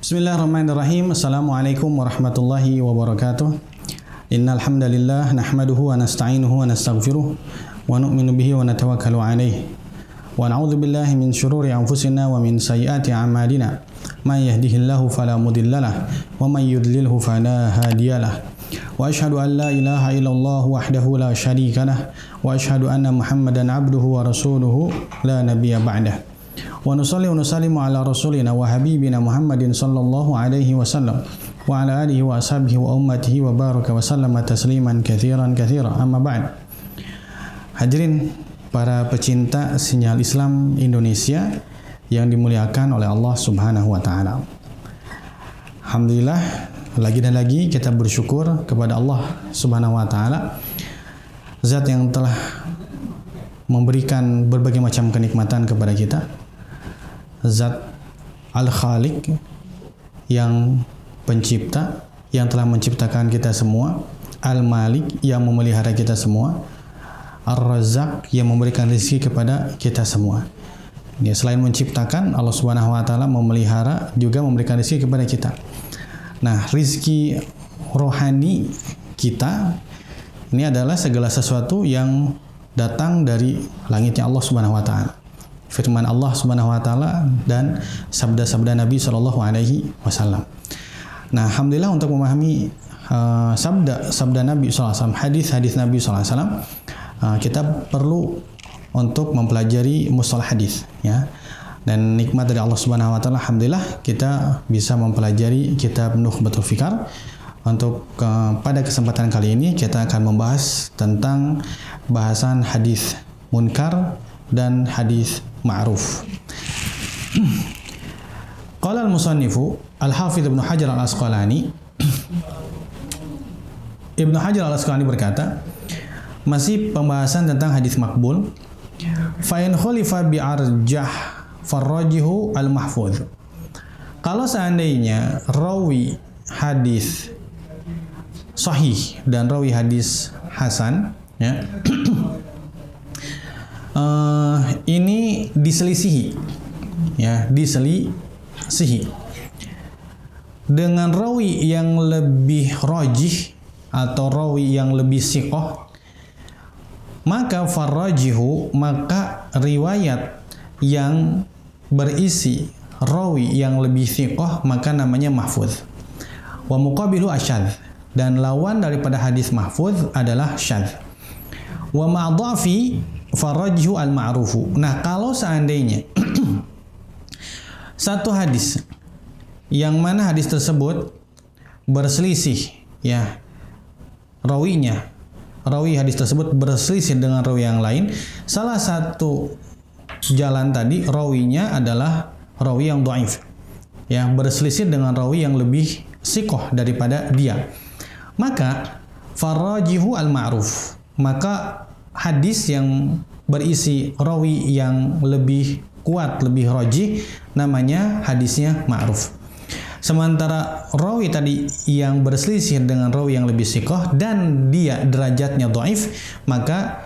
Bismillahirrahmanirrahim. Assalamualaikum warahmatullahi wabarakatuh. Innal hamdalillah nahmaduhu wa nasta'inuhu wa nastaghfiruh wa nu'minu bihi wa natawakkalu alayhi. Wa na'udzu billahi min shururi anfusina wa min sayyiati a'malina. May yahdihillahu fala mudhillalah wa may yudlilhu fala hadiyalah. Wa asyhadu an la ilaha illallah wahdahu la syarikalah wa asyhadu anna Muhammadan 'abduhu wa rasuluhu la nabiyya ba'dah. Wa nusalli wa nusallimu ala rasulina wa habibina Muhammadin sallallahu alaihi wasallam wa ala alihi wa ashabihi wa ummatihi wa baraka wa sallama tasliman katsiran amma ba'd. Hadirin para pecinta sinyal Islam Indonesia yang dimuliakan oleh Allah Subhanahu wa taala. Alhamdulillah, lagi dan lagi kita bersyukur kepada Allah Subhanahu wa taala, zat yang telah memberikan berbagai macam kenikmatan kepada kita. Zat Al-Khaliq yang pencipta, yang telah menciptakan kita semua. Al-Malik yang memelihara kita semua. Ar-Razzaq yang memberikan rezeki kepada kita semua. Ya, selain menciptakan, Allah Subhanahu wa taala memelihara juga memberikan rezeki kepada kita. Nah, rezeki rohani kita ini adalah segala sesuatu yang datang dari langitnya Allah Subhanahu wa taala. Firman Allah Subhanahu wa taala dan sabda-sabda Nabi sallallahu alaihi wasallam. Nah, alhamdulillah untuk memahami sabda Nabi sallallahu alaihi wasallam, hadis-hadis Nabi sallallahu alaihi wasallam, kita perlu untuk mempelajari mustalah hadis, ya. Dan nikmat dari Allah Subhanahu wa taala, alhamdulillah kita bisa mempelajari kitab Nukhbatul Fikar. Untuk pada kesempatan kali ini kita akan membahas tentang bahasan hadis munkar dan hadis ma'ruf. Qala al-musannifu al-Hafidz Ibnu Hajar al-Asqalani. Ibnu Hajar al-Asqalani berkata, masih pembahasan tentang hadis makbul. Fa in khulifa bi arjah farrajihu al-mahfuz. Kalau seandainya rawi hadis sahih dan rawi hadis hasan, ya, ini diselisihi, ya, diselisihi dengan rawi yang lebih rajih atau rawi yang lebih siqah, maka farrajihu, maka riwayat yang berisi rawi yang lebih siqah maka namanya mahfuz. Wa muqabilu asyadz, dan lawan daripada hadis mahfuz adalah syadz. Wa ma'dhafi farrajihu al-ma'rufu. Nah, kalau seandainya satu hadis yang mana hadis tersebut berselisih, ya, rawinya, rawi hadis tersebut berselisih dengan rawi yang lain, salah satu jalan tadi rawinya adalah rawi yang dhaif, ya, berselisih dengan rawi yang lebih siqah daripada dia, maka farrajihu al-ma'ruf, maka hadis yang berisi rawi yang lebih kuat, lebih rajih, namanya hadisnya ma'ruf. Sementara rawi tadi yang berselisih dengan rawi yang lebih siqah dan dia derajatnya dhaif, maka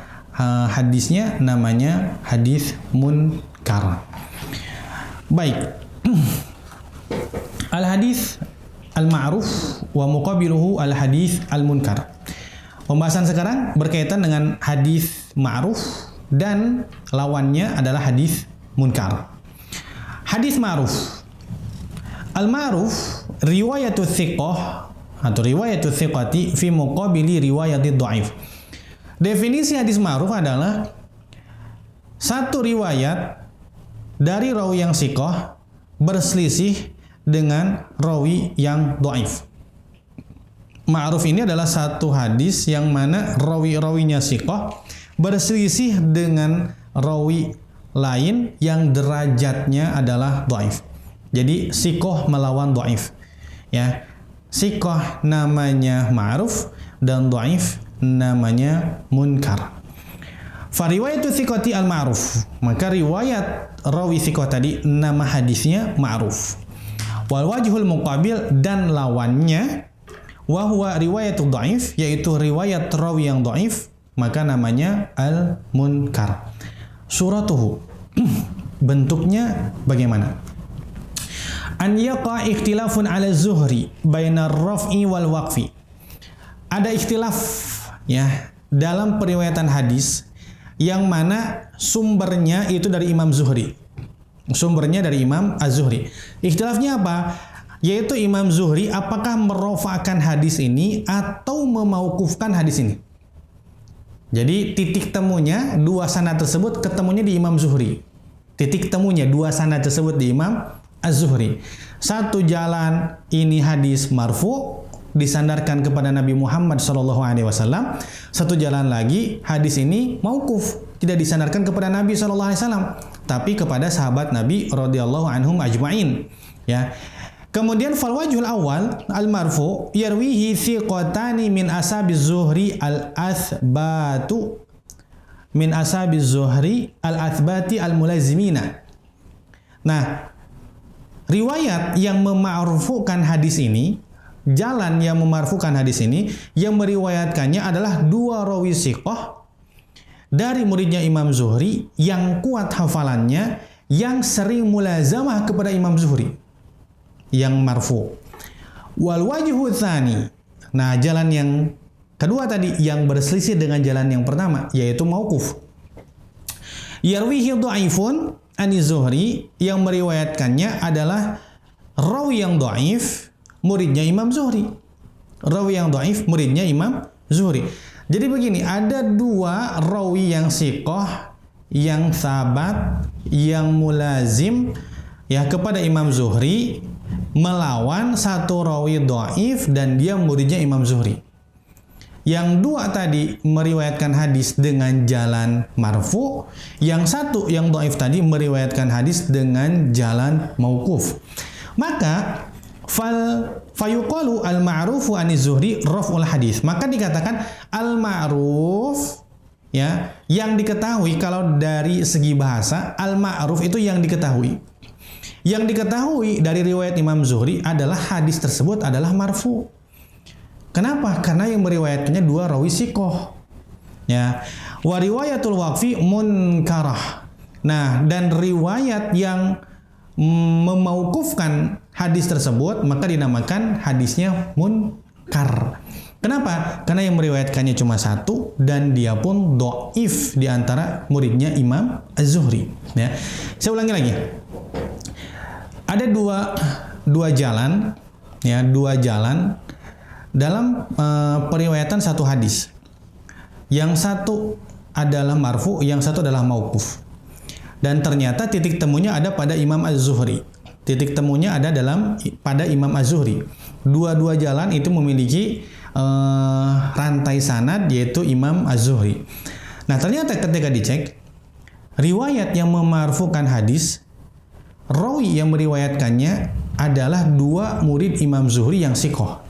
hadisnya namanya hadis munkar. Baik. Al-hadis al-ma'ruf wa muqabiluhu al-hadis al-munkar. Pembahasan sekarang berkaitan dengan hadis ma'ruf dan lawannya adalah hadis munkar. Hadis ma'ruf. Al-ma'ruf riwayatu thiqah atau riwayatu thiqati fi muqabili riwayati dhaif. Definisi hadis ma'ruf adalah satu riwayat dari rawi yang thiqah berselisih dengan rawi yang dhaif. Ma'ruf ini adalah satu hadis yang mana rawi-rawinya thiqah berselisih dengan rawi lain yang derajatnya adalah dhaif. Jadi thiqah melawan dhaif, ya. Thiqah namanya ma'ruf dan dhaif namanya munkar. Fa riwayatu thiqati al-ma'ruf, maka riwayat rawi thiqah tadi nama hadisnya ma'ruf. Wal wajhul muqabil, dan lawannya wa huwa riwayatu dhaif, yaitu riwayat rawi yang dhaif, maka namanya al-munkar. Suratuhu, bentuknya bagaimana? an yaqa ikhtilafun ala Zuhri bainar raf'i wal waqfi. Ada ikhtilaf ya dalam periwayatan hadis yang mana sumbernya itu dari Imam Zuhri. Sumbernya dari Imam Az-Zuhri. Ikhtilafnya apa? Yaitu Imam Zuhri apakah merofa'kan hadis ini atau memaukufkan hadis ini. Jadi titik temunya dua sanad tersebut ketemunya di Imam Zuhri. Titik temunya dua sanad tersebut di Imam Az-Zuhri. Satu jalan ini hadis marfu disandarkan kepada Nabi Muhammad SAW. Satu jalan lagi hadis ini mauquf tidak disandarkan kepada Nabi SAW, tapi kepada sahabat Nabi radhiyallahu anhum ajma'in. Ya. Kemudian fal wajhul awal al-marfu yarwihi thiqatani min ashabiz Zuhri al-athbatu min ashabiz Zuhri al-athbati al-mulazimina. Nah, riwayat yang memarfukan hadis ini, jalan yang memarfukan hadis ini, yang meriwayatkannya adalah dua rawi thiqah dari muridnya Imam Zuhri yang kuat hafalannya, yang sering mulazamah kepada Imam Zuhri, yang marfu. Wal wajhu tsani. Nah, jalan yang kedua tadi yang berselisih dengan jalan yang pertama yaitu mauquf. Yarwihi dhaifun ani Zuhri, yang meriwayatkannya adalah rawi yang dhaif muridnya Imam Zuhri. Rawi yang dhaif muridnya Imam Zuhri. Jadi begini, ada dua rawi yang thiqah, yang sabat, yang mulazim ya kepada Imam Zuhri, melawan satu rawi dhaif dan dia muridnya Imam Zuhri. Yang dua tadi meriwayatkan hadis dengan jalan marfu, yang satu yang dhaif tadi meriwayatkan hadis dengan jalan mauquf. Maka fayuqalu al-ma'rufu ani Zuhri raf'ul hadis. Maka dikatakan al-ma'ruf ya, yang diketahui. Kalau dari segi bahasa, al-ma'ruf itu yang diketahui. Yang diketahui dari riwayat Imam Zuhri adalah hadis tersebut adalah marfu. Kenapa? Karena yang meriwayatkannya dua rawi thiqah. Ya. Wa riwayatul waqfi munkarah. Nah, dan riwayat yang memauqufkan hadis tersebut maka dinamakan hadisnya munkar. Kenapa? Karena yang meriwayatkannya cuma satu dan dia pun dhaif di antara muridnya Imam Az-Zuhri. Ya. Saya ulangi lagi. Ada dua jalan, ya, dua jalan dalam periwayatan satu hadis. Yang satu adalah marfu, yang satu adalah mauquf. Dan ternyata titik temunya ada pada Imam Az-Zuhri. Titik temunya ada pada Imam Az-Zuhri. Dua-dua jalan itu memiliki rantai sanad yaitu Imam Az-Zuhri. Nah, ternyata ketika dicek riwayat yang memarfukan hadis, rawi yang meriwayatkannya adalah dua murid Imam Zuhri yang thiqah.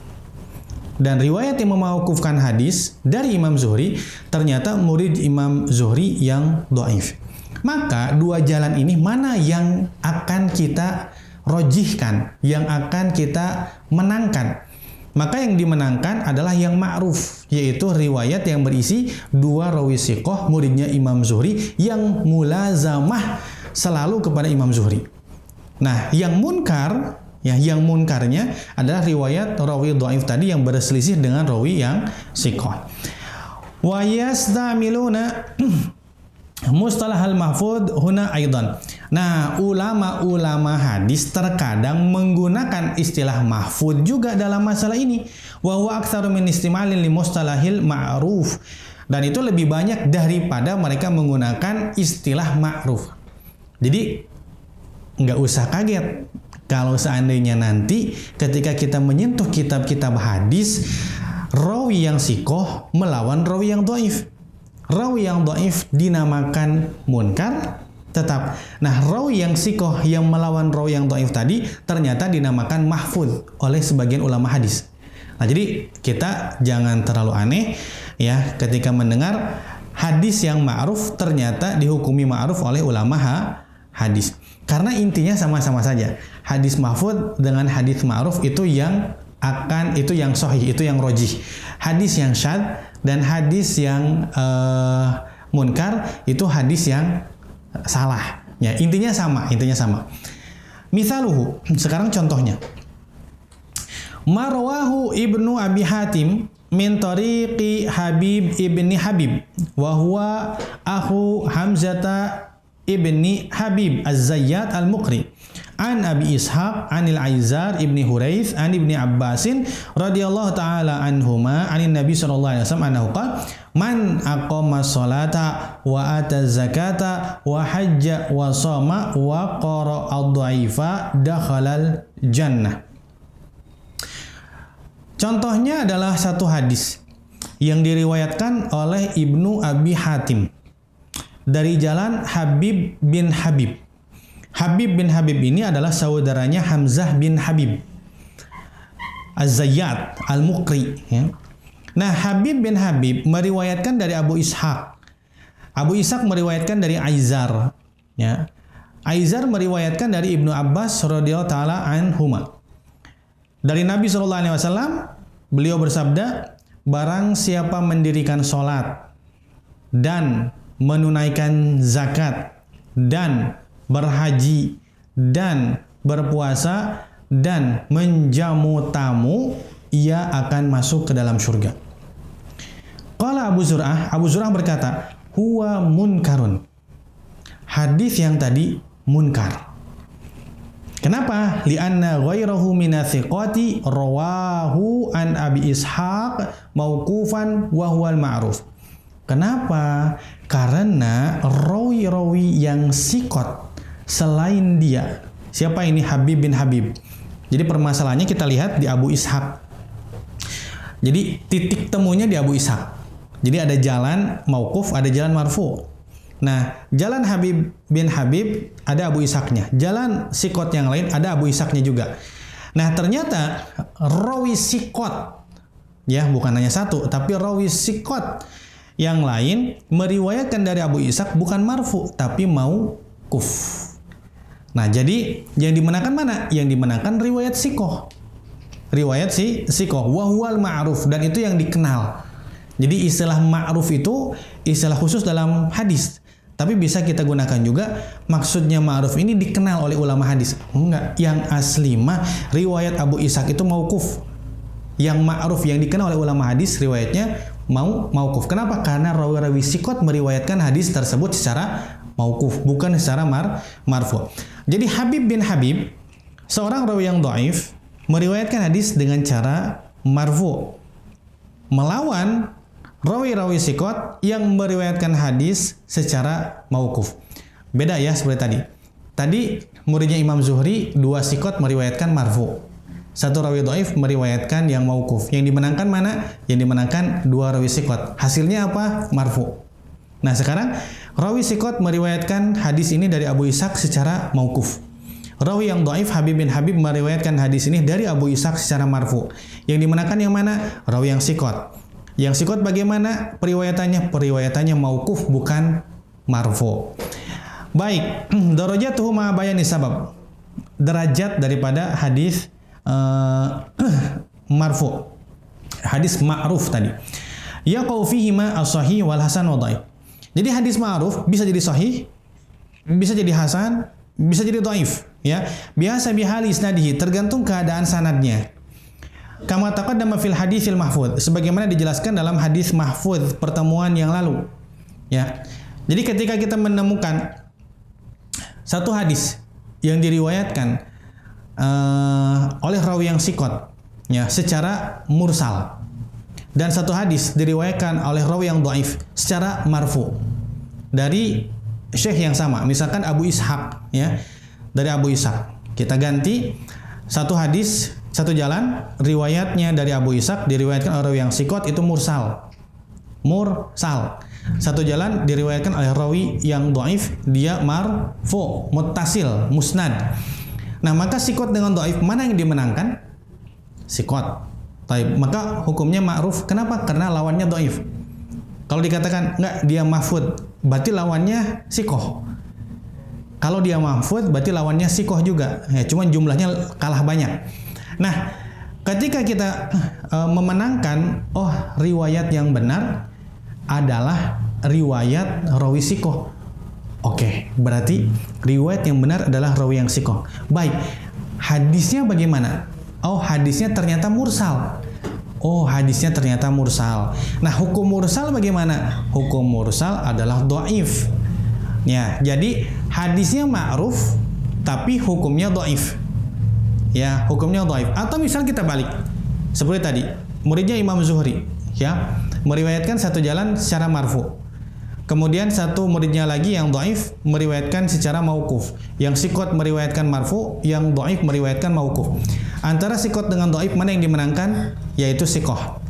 Dan riwayat yang memauqufkan hadis dari Imam Zuhri ternyata murid Imam Zuhri yang dhaif. Maka dua jalan ini mana yang akan kita rojihkan, yang akan kita menangkan? Maka yang dimenangkan adalah yang ma'ruf, yaitu riwayat yang berisi dua rawi thiqah muridnya Imam Zuhri yang mulazamah selalu kepada Imam Zuhri. Nah, yang munkar, ya, yang munkarnya adalah riwayat rawi dhaif tadi yang berselisih dengan rawi yang thiqah. Wa yastamiluna mustalah al-mahfud huna aidan. Nah, ulama-ulama hadis terkadang menggunakan istilah mahfud juga dalam masalah ini. Wa huwa aktsaru min istimalin li mustalahil ma'ruf. Dan itu lebih banyak daripada mereka menggunakan istilah ma'ruf. Jadi nggak usah kaget kalau seandainya nanti ketika kita menyentuh kitab-kitab hadis, rawi yang thiqah melawan rawi yang dhaif. Rawi yang dhaif dinamakan munkar tetap. Nah, rawi yang thiqah yang melawan rawi yang dhaif tadi ternyata dinamakan mahfuz oleh sebagian ulama hadis. Nah, jadi kita jangan terlalu aneh ya ketika mendengar hadis yang ma'ruf ternyata dihukumi ma'ruf oleh ulama hadis. Karena intinya sama-sama saja. Hadis mahfuz dengan hadis ma'ruf itu yang sahih, itu yang rojih. Hadis yang syadz dan hadis yang munkar itu hadis yang salah. Ya, intinya sama. Misaluhu, sekarang contohnya. Marwahu Ibnu Abi Hatim min tariqi Habib ibni Habib wa huwa akhu Hamzata ibni Habib Az-Zayyat Al-Muqri an Abi Ishaq anil Aizar ibni Huraits an ibni Abbasin radhiyallahu ta'ala anhuma anin Nabi sallallahu alaihi wasallam annahu qala man aqama sholata wa ata zakata wa hajja wa shoma wa qara ad-dhaifa dakhalal jannah. Contohnya adalah satu hadis yang diriwayatkan oleh Ibnu Abi Hatim dari jalan Habib bin Habib. Habib bin Habib ini adalah saudaranya Hamzah bin Habib Az-Zayyat Al-Muqri. Ya. Nah, Habib bin Habib meriwayatkan dari Abu Ishaq. Abu Ishaq meriwayatkan dari Aizar. Ya. Aizar meriwayatkan dari Ibnu Abbas radhiyallahu ta'ala anhuma. Dari Nabi SAW, beliau bersabda, barang siapa mendirikan sholat dan menunaikan zakat dan berhaji dan berpuasa dan menjamu tamu, ia akan masuk ke dalam surga. Qala Abu Zur'ah berkata, huwa munkarun. Hadis yang tadi munkar. Kenapa? Li'anna ghairahu minathiqati rawahu an Abi Ishaq mauqufan wa huwal ma'ruf. Kenapa? Karena rawi-rawi yang sikot selain dia. Siapa ini? Habib bin Habib. Jadi permasalahannya kita lihat di Abu Ishaq. Jadi titik temunya di Abu Ishaq. Jadi ada jalan mauquf, ada jalan marfu. Nah, jalan Habib bin Habib ada Abu Ishaqnya. Jalan sikot yang lain ada Abu Ishaqnya juga. Nah, ternyata rawi sikot, ya bukan hanya satu, tapi rawi sikot yang lain meriwayatkan dari Abu Ishaq bukan marfu, tapi mauquf. Nah, jadi yang dimenangkan mana? Yang dimenangkan riwayat sikoh. Riwayat sikoh. Wahual ma'ruf. Dan itu yang dikenal. Jadi istilah ma'ruf itu istilah khusus dalam hadis. Tapi bisa kita gunakan juga, maksudnya ma'ruf ini dikenal oleh ulama hadis. Enggak, yang asli mah riwayat Abu Ishaq itu mauquf. Yang ma'ruf yang dikenal oleh ulama hadis riwayatnya mauquf. Kenapa? Karena rawi-rawi sikot meriwayatkan hadis tersebut secara mauquf, bukan secara marfu. Jadi Habib bin Habib, seorang rawi yang dhaif, meriwayatkan hadis dengan cara marfu, melawan rawi-rawi sikot yang meriwayatkan hadis secara mauquf. Beda ya seperti tadi. Tadi muridnya Imam Zuhri, dua sikot meriwayatkan marfu. Satu rawi dhaif meriwayatkan yang mauquf. Yang dimenangkan mana? Yang dimenangkan dua rawi sikot. Hasilnya apa? Marfu. Nah, sekarang rawi sikot meriwayatkan hadis ini dari Abu Ishaq secara mauquf. Rawi yang dhaif Habib bin Habib meriwayatkan hadis ini dari Abu Ishaq secara marfu. Yang dimenangkan yang mana? Rawi yang sikot. Yang sikot bagaimana periwayatannya? Periwayatannya mauquf bukan marfu. Baik, darajatuhu ma bayani sabab. Derajat daripada hadis marfu. Hadis ma'ruf tadi. Yaqau fihi ma as-sahih wal hasan wa dhaif. Jadi hadis ma'ruf bisa jadi sahih, bisa jadi hasan, bisa jadi dhaif, ya. Biasa bihali isnadihi, tergantung keadaan sanadnya. Kama taqaddama fil haditsil mahfuz, sebagaimana dijelaskan dalam hadis mahfuz pertemuan yang lalu. Ya. Jadi ketika kita menemukan satu hadis yang diriwayatkan oleh rawi yang sikot, ya, secara mursal, dan satu hadis diriwayatkan oleh rawi yang dhaif secara marfu dari syekh yang sama, misalkan Abu Ishaq, ya, dari Abu Ishaq. Kita ganti satu hadis, satu jalan, riwayatnya dari Abu Ishaq diriwayatkan oleh rawi yang sikot itu mursal. Satu jalan diriwayatkan oleh rawi yang dhaif, dia marfu, muttasil, musnad. Nah, maka sikot dengan dhaif mana yang dimenangkan? Sikot. Taib. Maka hukumnya ma'ruf. Kenapa? Karena lawannya dhaif. Kalau dikatakan enggak, dia mahfud, berarti lawannya sikoh. Kalau dia mahfud, berarti lawannya sikoh juga. Ya, cuman jumlahnya kalah banyak. Nah, ketika kita memenangkan, riwayat yang benar adalah riwayat rawi sikoh. Oke, berarti riwayat yang benar adalah rawi yang sikoh. Baik, hadisnya bagaimana? Oh, hadisnya ternyata mursal. Oh, hadisnya ternyata mursal. Nah, hukum mursal bagaimana? Hukum mursal adalah dhaif. Ya, jadi hadisnya ma'ruf tapi hukumnya dhaif. Ya, hukumnya dhaif. Atau misal kita balik. Seperti tadi, muridnya Imam Zuhri, ya, meriwayatkan satu jalan secara marfu. Kemudian satu muridnya lagi yang dhaif meriwayatkan secara mauquf. Yang sikot meriwayatkan marfu, yang dhaif meriwayatkan mauquf. Antara sikot dengan dhaif mana yang dimenangkan? Yaitu sikoh.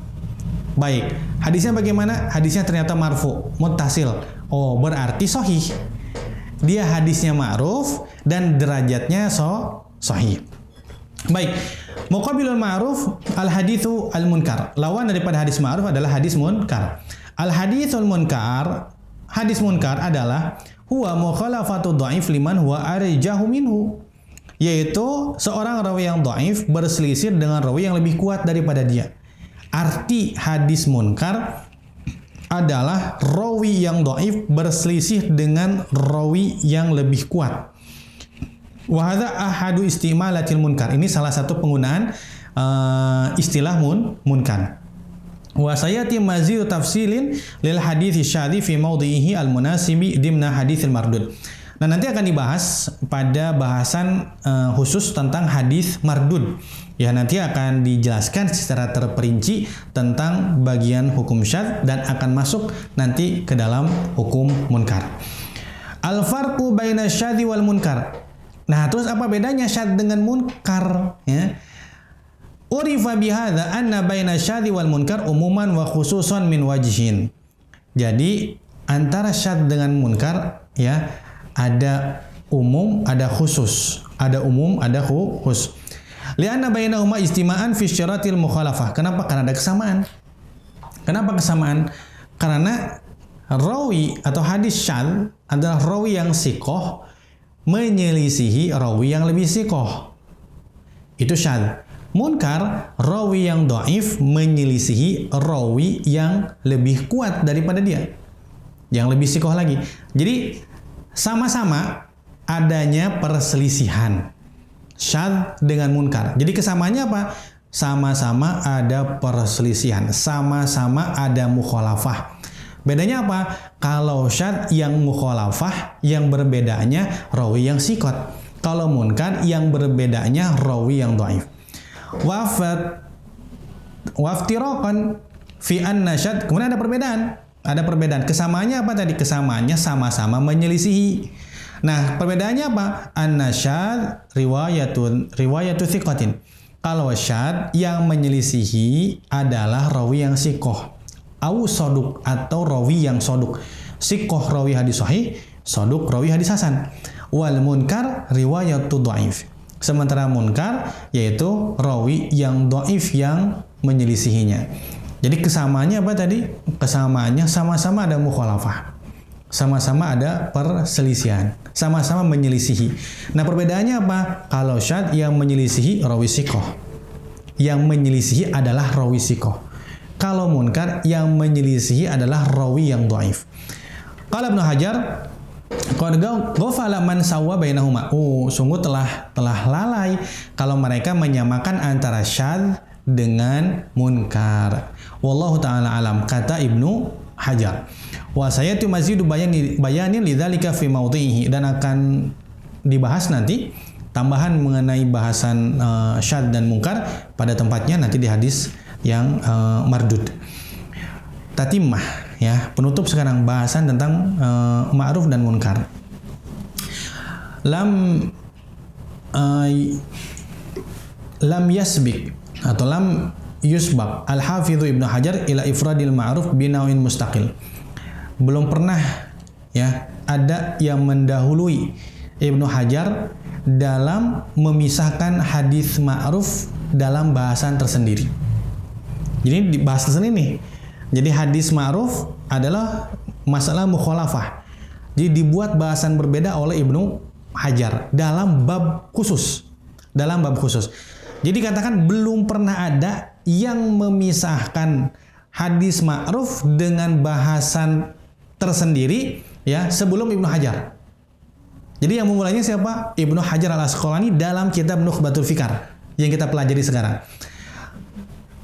Baik, hadisnya bagaimana? Hadisnya ternyata marfu, muttasil. Oh, berarti sahih. Dia hadisnya ma'ruf dan derajatnya sahih. Baik, muqabilul ma'ruf al-haditsu al-munkar. Lawan daripada hadis ma'ruf adalah hadis munkar. Al-haditsul munkar, hadis munkar adalah huwa mukhalafatu dhaif liman huwa arjahu minhu. Yaitu seorang rawi yang dhaif berselisih dengan rawi yang lebih kuat daripada dia. Arti hadis munkar adalah rawi yang dhaif berselisih dengan rawi yang lebih kuat. Wa hadza ahadu istimalatil munkar. Ini salah satu penggunaan istilah munkar. Wa sayati mazidu tafsilin lil hadits syadzi fi mawdhihi al munasibi dimna haditsil mardud. Nah, nanti akan dibahas pada bahasan khusus tentang hadis mardud. Ya, nanti akan dijelaskan secara terperinci tentang bagian hukum syadz dan akan masuk nanti ke dalam hukum munkar. Al farqu baina syadzi wal munkar. Nah, terus apa bedanya syadz dengan munkar? Ya. Urifa bihadza anna baina syadzi wal munkar umuman wa khususan min wajhin. Jadi antara syadz dengan munkar, ya, ada umum, ada khusus. Ada umum, ada khusus. Lianna bainahuma istima'an fi syaratil mukhalafah. Kenapa? Karena ada kesamaan. Kenapa kesamaan? Karena rawi atau hadis syadz adalah rawi yang sikoh menyelisihi rawi yang lebih sikoh. Itu syadz. Munkar, rawi yang dhaif menyelisihi rawi yang lebih kuat daripada dia, yang lebih sikoh lagi. Jadi sama-sama adanya perselisihan syadz dengan munkar. Jadi kesamaannya apa? Sama-sama ada perselisihan, sama-sama ada mukhalafah. Bedanya apa? Kalau syadz yang mukhalafah, yang berbedanya rawi yang sikot. Kalau munkar, yang berbedanya rawi yang dhaif. Waftiraqan fi anna syadz. Kemudian ada perbedaan. Ada perbedaan. Kesamaannya apa tadi? Kesamaannya sama-sama menyelisihi. Nah, perbedaannya apa? Anna syadz riwayatu thiqatin. Kalau syadz yang menyelisihi adalah rawi yang sikoh. Au soduk, atau rawi yang soduk. Sikoh rawi hadis sahih, soduk rawi hadis hasan. Wal munkar riwayatu dhaif. Sementara munkar yaitu rawi yang dhaif yang menyelisihinya. Jadi kesamaannya apa tadi? Kesamaannya sama-sama ada mukhalafah. Sama-sama ada perselisihan. Sama-sama menyelisihi. Nah, perbedaannya apa? Kalau syadz yang menyelisihi rawi sikoh. Yang menyelisihi adalah rawi sikoh. Kalau munkar yang menyelisihi adalah rawi yang dhaif. Qala Ibnu Hajar, qad ghafala man sawwa bainahuma. Sungguh telah lalai kalau mereka menyamakan antara syadz dengan munkar. Wallahu taala alam, kata Ibnu Hajar. Wa sayatu mazidu bayanin lidzalika fi mawdhihi, dan akan dibahas nanti tambahan mengenai bahasan syadz dan munkar pada tempatnya nanti di hadis yang mardud. Tatimah, ya, penutup sekarang bahasan tentang ma'ruf dan munkar. Lam yasbik atau lam yusbak al-hafidhu Ibnu Hajar ila ifradil ma'ruf binawin mustaqil. Belum pernah, ya, ada yang mendahului Ibnu Hajar dalam memisahkan hadis ma'ruf dalam bahasan tersendiri. Jadi dibahas tersendiri nih. Jadi hadis ma'ruf adalah masalah mukhalafah. Jadi dibuat bahasan berbeda oleh Ibnu Hajar dalam bab khusus. Dalam bab khusus. Jadi katakan belum pernah ada yang memisahkan hadis ma'ruf dengan bahasan tersendiri, ya, sebelum Ibnu Hajar. Jadi yang memulainya siapa? Ibnu Hajar al-Asqalani dalam kitab Nukhbatul Fikar yang kita pelajari sekarang.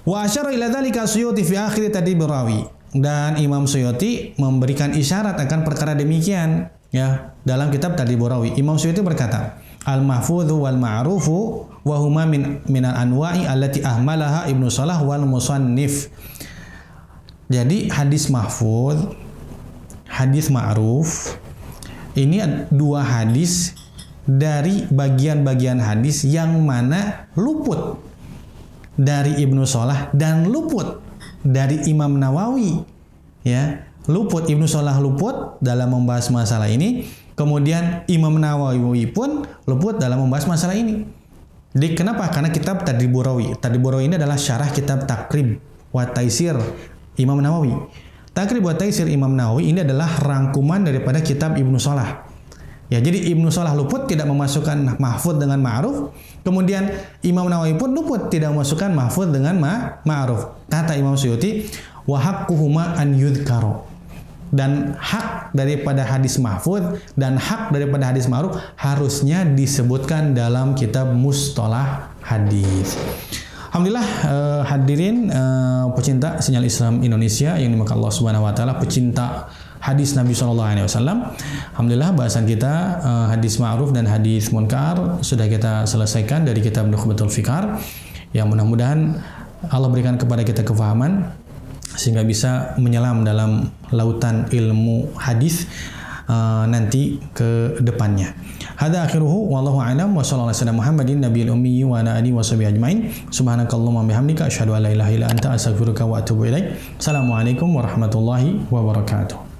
Wa asyara ila dzalika Suyuti fi akhir Tadribur Rawi. Dan Imam Suyuti memberikan isyarat akan perkara demikian ya dalam kitab Tadribur Rawi. Imam Suyuti berkata, al-mahfudzu wal ma'rufu wa huma min al-anwa'i allati ahmalaha Ibnu Salah wal musannif. Jadi hadis mahfudz, hadis ma'ruf ini dua hadis dari bagian-bagian hadis yang mana luput dari Ibnu Salah dan luput dari Imam Nawawi. Ya, luput Ibnu Salah luput dalam membahas masalah ini, kemudian Imam Nawawi pun luput dalam membahas masalah ini. Jadi kenapa? Karena kitab Tadribur Rawi. Tadribur Rawi ini adalah syarah kitab Taqrib wa Taisir Imam Nawawi. Taqrib wa Taisir Imam Nawawi ini adalah rangkuman daripada kitab Ibnu Salah. Ya, jadi Ibnu Salah luput tidak memasukkan mahfudz dengan ma'ruf, kemudian Imam Nawawi pun luput tidak memasukkan mahfudz dengan ma'ruf. Kata Imam Suyuti, wa haqquhuma an yudhkaro. Dan hak daripada hadis mahfudz dan hak daripada hadis ma'ruf harusnya disebutkan dalam kitab Mustalah Hadis. Alhamdulillah hadirin pecinta Sinyal Islam Indonesia yang dimuliakan Allah Subhanahu wa taala, pecinta hadis Nabi SAW. Alhamdulillah bahasan kita hadis ma'ruf dan hadis munkar sudah kita selesaikan dari kitab Nukhbatul Fikar. Yang mudah-mudahan Allah berikan kepada kita kefahaman sehingga bisa menyelam dalam lautan ilmu hadis nanti ke depannya. Hadza akhiruhu wallahu a'lam wa sallallahu alaihi Muhammadin nabiyil ummi wa ala alihi washabihi ajmain. Subhanakallahumma bihamdika asyhadu an la ilaha illa anta astaghfiruka wa atubu ilaik. Assalamualaikum warahmatullahi wabarakatuh.